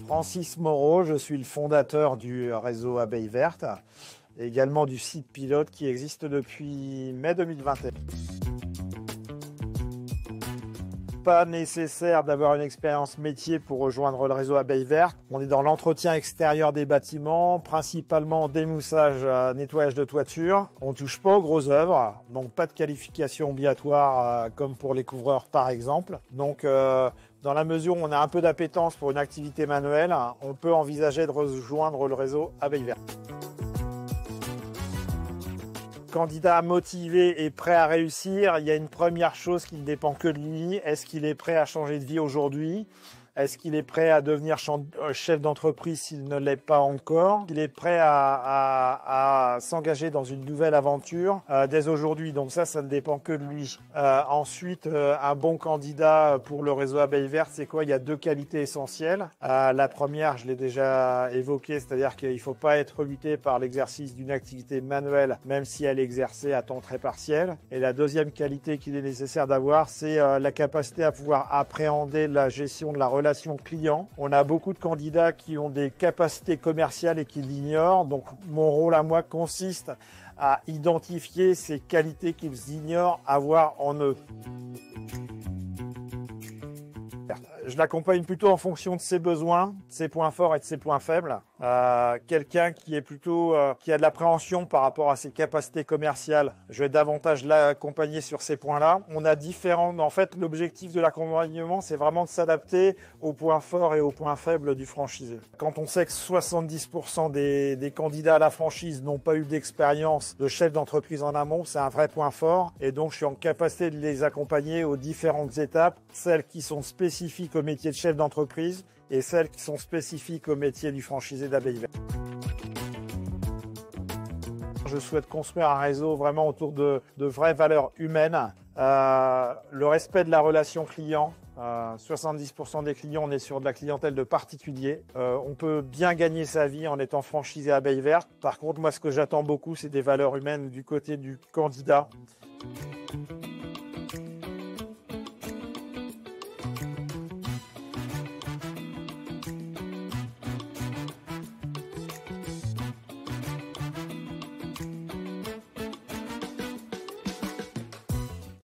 Francis Moreau, je suis le fondateur du réseau Abeilles Vertes et également du site pilote qui existe depuis mai 2021. Pas nécessaire d'avoir une expérience métier pour rejoindre le réseau Abeilles Vertes. On est dans l'entretien extérieur des bâtiments, principalement démoussage, nettoyage de toiture. On touche pas aux grosses œuvres, donc pas de qualification obligatoire comme pour les couvreurs par exemple. Donc dans la mesure où on a un peu d'appétence pour une activité manuelle, on peut envisager de rejoindre le réseau Abeilles Vertes. Candidat motivé et prêt à réussir, il y a une première chose qui ne dépend que de lui. Est-ce qu'il est prêt à changer de vie aujourd'hui? Est-ce qu'il est prêt à devenir chef d'entreprise s'il ne l'est pas encore? Il est prêt à s'engager dans une nouvelle aventure dès aujourd'hui. Donc ça ne dépend que de lui. Ensuite, un bon candidat pour le réseau Abeilles Vertes, c'est quoi? Il y a deux qualités essentielles. La première, je l'ai déjà évoquée, c'est-à-dire qu'il ne faut pas être rebuté par l'exercice d'une activité manuelle, même si elle est exercée à temps très partiel. Et la deuxième qualité qu'il est nécessaire d'avoir, c'est la capacité à pouvoir appréhender la gestion de la relation client. On a beaucoup de candidats qui ont des capacités commerciales et qui l'ignorent. Donc, mon rôle à moi consiste à identifier ces qualités qu'ils ignorent avoir en eux. Je l'accompagne plutôt en fonction de ses besoins, de ses points forts et de ses points faibles. Quelqu'un qui est plutôt qui a de l'appréhension par rapport à ses capacités commerciales, je vais davantage l'accompagner sur ces points-là. On a différents. En fait, l'objectif de l'accompagnement, c'est vraiment de s'adapter aux points forts et aux points faibles du franchisé. Quand on sait que 70% des candidats à la franchise n'ont pas eu d'expérience de chef d'entreprise en amont, c'est un vrai point fort. Et donc, je suis en capacité de les accompagner aux différentes étapes, celles qui sont spécifiques au métier de chef d'entreprise et celles qui sont spécifiques au métier du franchisé d'Abeilles Vertes. Je souhaite construire un réseau vraiment autour de vraies valeurs humaines, le respect de la relation client. 70% des clients, on est sur de la clientèle de particuliers. On peut bien gagner sa vie en étant franchisé à Abeilles Vertes. Par contre, moi, ce que j'attends beaucoup, c'est des valeurs humaines du côté du candidat.